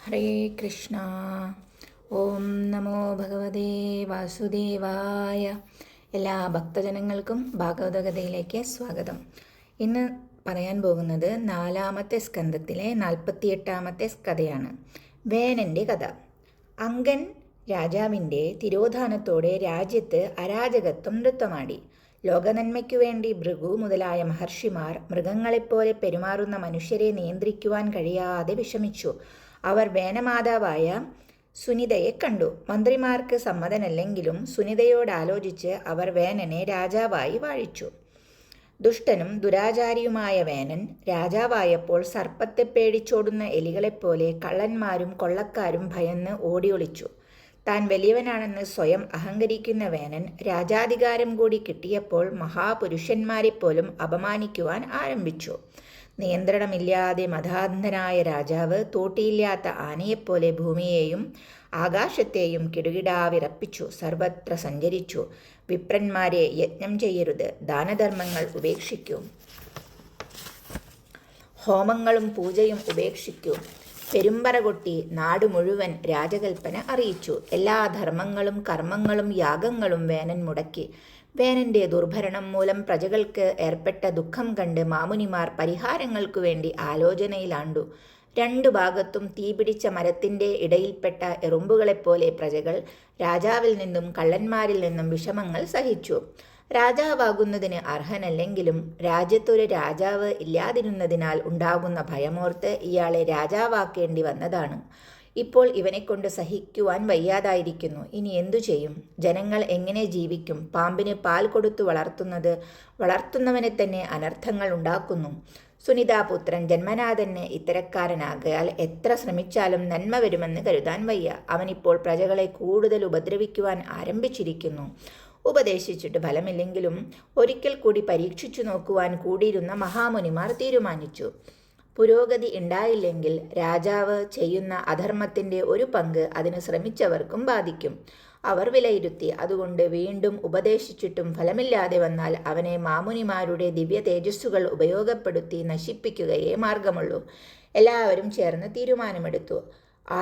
ഹരേ കൃഷ്ണ. ഓം നമോ ഭഗവതേ വാസുദേവായ. എല്ലാ ഭക്തജനങ്ങൾക്കും ഭാഗവതകഥയിലേക്ക് സ്വാഗതം. ഇന്ന് പറയാൻ പോകുന്നത് 4-ാമത്തെ സ്കന്ധത്തിലെ 48-ാമത്തെ കഥയാണ്. വേനൻ്റെ കഥ. അങ്കൻ രാജാവിൻ്റെ തിരോധാനത്തോടെ രാജ്യത്ത് അരാജകത്വം നൃത്തമാടി. ലോകനന്മയ്ക്കു വേണ്ടി ഭൃഗു മുതലായ മഹർഷിമാർ മൃഗങ്ങളെപ്പോലെ പെരുമാറുന്ന മനുഷ്യരെ നിയന്ത്രിക്കുവാൻ കഴിയാതെ വിഷമിച്ചു. അവർ വേനമാതാവായ സുനിതയെ കണ്ടു. മന്ത്രിമാർക്ക് സമ്മതനല്ലെങ്കിലും സുനിതയോടാലോചിച്ച് അവർ വേനനെ രാജാവായി വാഴിച്ചു. ദുഷ്ടനും ദുരാചാരിയുമായ വേനൻ രാജാവായപ്പോൾ സർപ്പത്തെ പേടിച്ചോടുന്ന എലികളെപ്പോലെ കള്ളന്മാരും കൊള്ളക്കാരും ഭയന്ന് ഓടിയൊളിച്ചു. താൻ വലിയവനാണെന്ന് സ്വയം അഹങ്കരിക്കുന്ന വേനൻ രാജാധികാരം കൂടി കിട്ടിയപ്പോൾ മഹാപുരുഷന്മാരെപ്പോലും അപമാനിക്കുവാൻ ആരംഭിച്ചു. നിയന്ത്രണമില്ലാതെ മതാന്ധനായ രാജാവ് തോട്ടിയില്ലാത്ത ആനയെപ്പോലെ ഭൂമിയെയും ആകാശത്തെയും കിടുകിടാ വിറപ്പിച്ചു. സർവത്ര സഞ്ചരിച്ചു. വിപ്രന്മാരെ യജ്ഞം ചെയ്യരുത്, ദാനധർമ്മങ്ങൾ ഉപേക്ഷിക്കൂ, ഹോമങ്ങളും പൂജയും ഉപേക്ഷിക്കൂ. പെരുമ്പറ കൊട്ടി നാട് മുഴുവൻ രാജകൽപ്പന അറിയിച്ചു. എല്ലാ ധർമ്മങ്ങളും കർമ്മങ്ങളും യാഗങ്ങളും വേനൻ മുടക്കി. വേനൻ്റെ ദുർഭരണം മൂലം പ്രജകൾക്ക് ഏർപ്പെട്ട ദുഃഖം കണ്ട് മാമുനിമാർ പരിഹാരങ്ങൾക്കു വേണ്ടി ആലോചനയിലാണ്ടു. രണ്ടു ഭാഗത്തും തീപിടിച്ച മരത്തിൻ്റെ ഇടയിൽപ്പെട്ട എറുമ്പുകളെപ്പോലെ പ്രജകൾ രാജാവിൽ നിന്നും കള്ളന്മാരിൽ നിന്നും വിഷമങ്ങൾ സഹിച്ചു. രാജാവാകുന്നതിന് അർഹനല്ലെങ്കിലും രാജ്യത്തൊരു രാജാവ് ഇല്ലാതിരുന്നതിനാൽ ഉണ്ടാകുന്ന ഭയമോർത്ത് ഇയാളെ രാജാവാക്കേണ്ടി വന്നതാണ്. ഇപ്പോൾ ഇവനെക്കൊണ്ട് സഹിക്കുവാൻ വയ്യാതായിരിക്കുന്നു. ഇനി എന്തു ചെയ്യും? ജനങ്ങൾ എങ്ങനെ ജീവിക്കും? പാമ്പിന് പാൽ കൊടുത്തു വളർത്തുന്നത് വളർത്തുന്നവനെ തന്നെ അനർത്ഥങ്ങൾ ഉണ്ടാക്കുന്നു. സുനിതാപുത്രൻ ജന്മനാ തന്നെ ഇത്തരക്കാരനാകയാൽ എത്ര ശ്രമിച്ചാലും നന്മ വരുമെന്ന് കരുതാൻ വയ്യ. അവനിപ്പോൾ പ്രജകളെ കൂടുതൽ ഉപദ്രവിക്കുവാൻ ആരംഭിച്ചിരിക്കുന്നു. ഉപദേശിച്ചിട്ട് ഫലമില്ലെങ്കിലും ഒരിക്കൽ കൂടി പരീക്ഷിച്ചു നോക്കുവാൻ കൂടിയിരുന്ന മഹാമുനിമാർ തീരുമാനിച്ചു. പുരോഗതി ഉണ്ടായില്ലെങ്കിൽ രാജാവ് ചെയ്യുന്ന അധർമ്മത്തിൻ്റെ ഒരു പങ്ക് അതിന് ശ്രമിച്ചവർക്കും ബാധിക്കും. അവർ വിലയിരുത്തി. അതുകൊണ്ട് വീണ്ടും ഉപദേശിച്ചിട്ടും ഫലമില്ലാതെ വന്നാൽ അവനെ മാമുനിമാരുടെ ദിവ്യ തേജസ്സുകൾ ഉപയോഗപ്പെടുത്തി നശിപ്പിക്കുകയേ മാർഗമുള്ളൂ. എല്ലാവരും ചേർന്ന് തീരുമാനമെടുത്തു.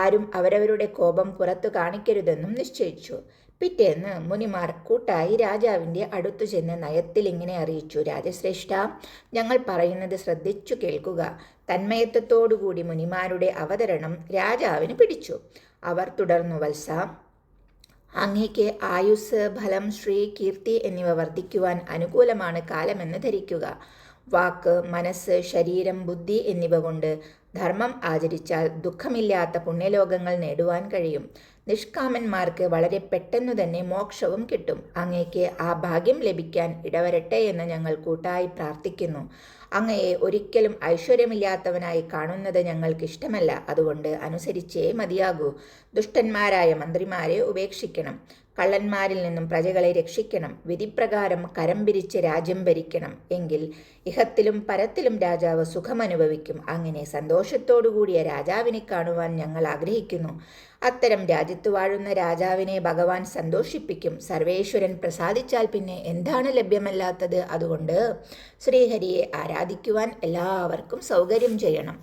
ആരും അവരവരുടെ കോപം പുറത്തു കാണിക്കരുതെന്നും നിശ്ചയിച്ചു. പിറ്റേന്ന് മുനിമാർ കൂട്ടായി രാജാവിൻ്റെ അടുത്തു ചെന്ന് നയത്തിൽ ഇങ്ങനെ അറിയിച്ചു. രാജശ്രേഷ്ഠ, ഞങ്ങൾ പറയുന്നത് ശ്രദ്ധിച്ചു കേൾക്കുക. തന്മയത്വത്തോടുകൂടി മുനിമാരുടെ അവതരണം രാജാവിന് പിടിച്ചു. അവർ തുടർന്നു. വത്സ, അങ്ങേക്ക് ആയുസ്, ഫലം, ശ്രീ, കീർത്തി എന്നിവ വർദ്ധിക്കുവാൻ അനുകൂലമാണ് കാലമെന്ന് ധരിക്കുക. വാക്ക്, മനസ്സ്, ശരീരം, ബുദ്ധി എന്നിവ കൊണ്ട് ധർമ്മം ആചരിച്ചാൽ ദുഃഖമില്ലാത്ത പുണ്യലോകങ്ങൾ നേടുവാൻ കഴിയും. നിഷ്കാമന്മാർക്ക് വളരെ പെട്ടെന്നു തന്നെ മോക്ഷവും കിട്ടും. അങ്ങേക്ക് ആ ഭാഗ്യം ലഭിക്കാൻ ഇടവരട്ടെ എന്ന് ഞങ്ങൾ കൂട്ടായി പ്രാർത്ഥിക്കുന്നു. അങ്ങയെ ഒരിക്കലും ഐശ്വര്യമില്ലാത്തവനായി കാണുന്നത് ഞങ്ങൾക്കിഷ്ടമല്ല. അതുകൊണ്ട് അനുസരിച്ചേ മതിയാകൂ. ദുഷ്ടന്മാരായ മന്ത്രിമാരെ ഉപേക്ഷിക്കണം. കള്ളന്മാരിൽ നിന്നും പ്രജകളെ രക്ഷിക്കണം. വിധിപ്രകാരം കരം പിരിച്ച് രാജ്യം ഭരിക്കണം. എങ്കിൽ ഇഹത്തിലും പരത്തിലും രാജാവ് സുഖമനുഭവിക്കും. അങ്ങനെ സന്തോഷത്തോടുകൂടിയ രാജാവിനെ കാണുവാൻ ഞങ്ങൾ ആഗ്രഹിക്കുന്നു. അത്തരം രാജ്യത്ത് വാഴുന്ന രാജാവിനെ ഭഗവാൻ സന്തോഷിപ്പിക്കും. സർവേശ്വരൻ പ്രസാദിച്ചാൽ പിന്നെ എന്താണ് ലഭ്യമല്ലാത്തത്? അതുകൊണ്ട് ശ്രീഹരിയെ ആരാധിക്കുവാൻ എല്ലാവർക്കും സൗകര്യം ചെയ്യണം.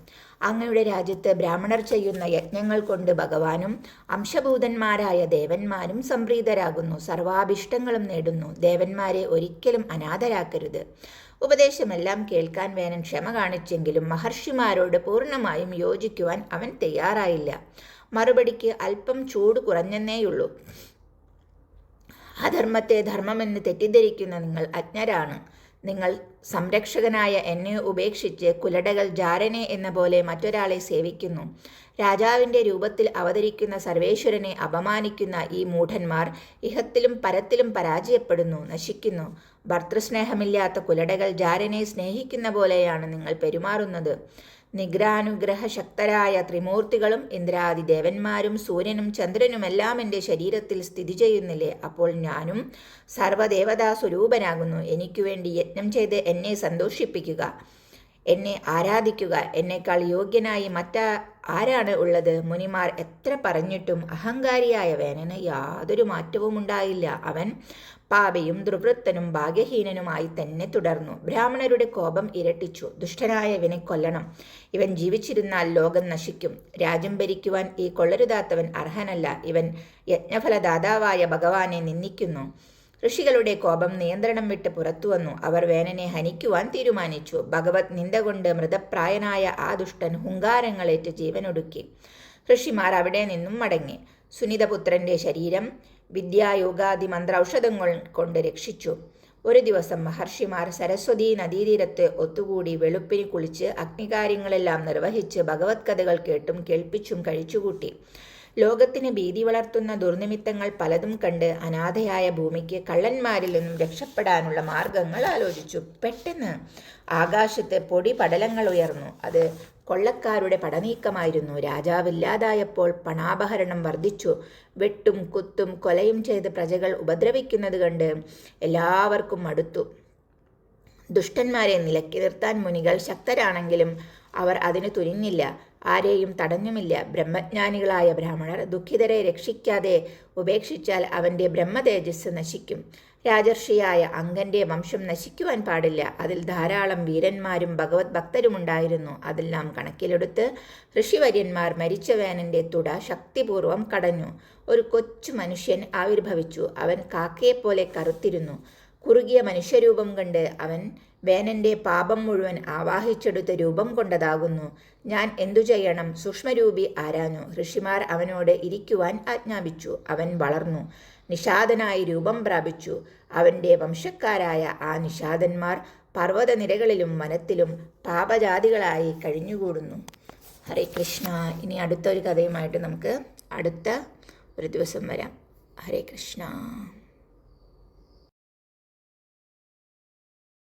അങ്ങയുടെ രാജ്യത്ത് ബ്രാഹ്മണർ ചെയ്യുന്ന യജ്ഞങ്ങൾ കൊണ്ട് ഭഗവാനും അംശഭൂതന്മാരായ ദേവന്മാരും സംപ്രീതരാകുന്നു, സർവാഭിഷ്ടങ്ങളും നേടുന്നു. ദേവന്മാരെ ഒരിക്കലും അനാഥരാക്കരുത്. ഉപദേശമെല്ലാം കേൾക്കാൻ വേനൻ ക്ഷമ കാണിച്ചെങ്കിലും മഹർഷിമാരോട് പൂർണ്ണമായും യോജിക്കുവാൻ അവൻ തയ്യാറായില്ല. മറുപടിക്ക് അല്പം ചൂട് കുറഞ്ഞെന്നേയുള്ളൂ. അധർമ്മത്തെ ധർമ്മമെന്ന് തെറ്റിദ്ധരിക്കുന്ന നിങ്ങൾ അജ്ഞരാണ്. നിങ്ങൾ സംരക്ഷകനായ എന്നെ ഉപേക്ഷിച്ച് കുലടകൾ ജാരനെ എന്ന പോലെ മറ്റൊരാളെ സേവിക്കുന്നു. രാജാവിൻ്റെ രൂപത്തിൽ അവതരിക്കുന്ന സർവേശ്വരനെ അപമാനിക്കുന്ന ഈ മൂഢന്മാർ ഇഹത്തിലും പരത്തിലും പരാജയപ്പെടുന്നു, നശിക്കുന്നു. ഭർത്തൃസ്നേഹമില്ലാത്ത കുലടകൾ ജാരനെ സ്നേഹിക്കുന്ന പോലെയാണ് നിങ്ങൾ പെരുമാറുന്നത്. നിഗ്രാനുഗ്രഹ ശക്തരായ ത്രിമൂർത്തികളും ഇന്ദ്രാദി ദേവന്മാരും സൂര്യനും ചന്ദ്രനുമെല്ലാം എൻ്റെ ശരീരത്തിൽ സ്ഥിതി ചെയ്യുന്നില്ലേ? അപ്പോൾ ഞാനും സർവദേവതാ സ്വരൂപനാകുന്നു. എനിക്കു വേണ്ടി യജ്ഞം ചെയ്ത് എന്നെ സന്തോഷിപ്പിക്കുക. എന്നെ ആരാധിക്കുക. എന്നേക്കാൾ യോഗ്യനായി ആരാണ് ഉള്ളത്? മുനിമാർ എത്ര പറഞ്ഞിട്ടും അഹങ്കാരിയായ വേനന് യാതൊരു മാറ്റവും ഉണ്ടായില്ല. അവൻ പാപിയും ദുർവൃത്തനും ഭാഗ്യഹീനനുമായി തന്നെ തുടർന്നു. ബ്രാഹ്മണരുടെ കോപം ഇരട്ടിച്ചു. ദുഷ്ടനായ ഇവനെ കൊല്ലണം. ഇവൻ ജീവിച്ചിരുന്നാൽ ലോകം നശിക്കും. രാജ്യം ഭരിക്കുവാൻ ഈ കൊള്ളരുതാത്തവൻ അർഹനല്ല. ഇവൻ യജ്ഞഫലദാതാവായ ഭഗവാനെ നിന്ദിക്കുന്നു. ഋഷികളുടെ കോപം നിയന്ത്രണം വിട്ട് പുറത്തു വന്നു. അവർ വേനനെ ഹനിക്കുവാൻ തീരുമാനിച്ചു. ഭഗവത് നിന്ദ കൊണ്ട് മൃതപ്രായനായ ആ ദുഷ്ടൻ ഹുങ്കാരങ്ങളേറ്റ് ജീവനൊടുക്കി. ഋഷിമാർ അവിടെ നിന്നും മടങ്ങി. സുനിതപുത്രന്റെ ശരീരം വിദ്യായോഗാദി മന്ത്രൌഷധങ്ങൾ കൊണ്ട് രക്ഷിച്ചു. ഒരു ദിവസം മഹർഷിമാർ സരസ്വതി നദീതീരത്ത് ഒത്തുകൂടി വെളുപ്പിന് കുളിച്ച് അഗ്നികാര്യങ്ങളെല്ലാം നിർവഹിച്ച് ഭഗവത് കഥകൾ കേട്ടും കേൾപ്പിച്ചും കഴിച്ചുകൂട്ടി. ലോകത്തിന് ഭീതി വളർത്തുന്ന ദുർനിമിത്തങ്ങൾ പലതും കണ്ട് അനാഥയായ ഭൂമിക്ക് കള്ളന്മാരിൽ നിന്നും രക്ഷപ്പെടാനുള്ള മാർഗങ്ങൾ ആലോചിച്ചു. പെട്ടെന്ന് ആകാശത്ത് പൊടി പടലങ്ങൾ ഉയർന്നു. അത് കൊള്ളക്കാരുടെ പടനീക്കമായിരുന്നു. രാജാവില്ലാതായപ്പോൾ പണാപഹരണം വർദ്ധിച്ചു. വെട്ടും കുത്തും കൊലയും ചെയ്ത് പ്രജകൾ ഉപദ്രവിക്കുന്നത് കണ്ട് എല്ലാവർക്കും മടുത്തു. ദുഷ്ടന്മാരെ നിലക്കി നിർത്താൻ മുനികൾ ശക്തരാണെങ്കിലും അവർ അതിന് തുനിഞ്ഞില്ല. ആരെയും തടഞ്ഞുമില്ല. ബ്രഹ്മജ്ഞാനികളായ ബ്രാഹ്മണർ ദുഃഖിതരെ രക്ഷിക്കാതെ ഉപേക്ഷിച്ചാൽ അവൻ്റെ ബ്രഹ്മതേജസ് നശിക്കും. രാജർഷിയായ അംഗന്റെ വംശം നശിക്കുവാൻ പാടില്ല. അതിൽ ധാരാളം വീരന്മാരും ഭഗവത് ഭക്തരുമുണ്ടായിരുന്നു. അതെല്ലാം കണക്കിലെടുത്ത് ഋഷിവര്യന്മാർ മരിച്ച വേനന്റെ തുട ശക്തിപൂർവം കടഞ്ഞു. ഒരു കൊച്ചു മനുഷ്യൻ ആവിർഭവിച്ചു. അവൻ കാക്കയെപ്പോലെ കറുത്തിരുന്നു. കുറുകിയ മനുഷ്യരൂപം കണ്ട് അവൻ വേനന്റെ പാപം മുഴുവൻ ആവാഹിച്ചെടുത്ത രൂപം കൊണ്ടതാകുന്നു. ഞാൻ എന്തു ചെയ്യണം? സൂക്ഷ്മരൂപി ആരാഞ്ഞു. ഋഷിമാർ അവനോട് ഇരിക്കുവാൻ ആജ്ഞാപിച്ചു. അവൻ വളർന്നു നിഷാദനായി രൂപം പ്രാപിച്ചു. അവൻ്റെ വംശക്കാരായ ആ നിഷാദന്മാർ പർവ്വതനിരകളിലും വനത്തിലും പാപജാതികളായി കഴിഞ്ഞുകൂടുന്നു. ഹരേ കൃഷ്ണ. ഇനി അടുത്തൊരു കഥയുമായിട്ട് നമുക്ക് അടുത്ത ഒരു ദിവസം വരാം. ഹരേ കൃഷ്ണ.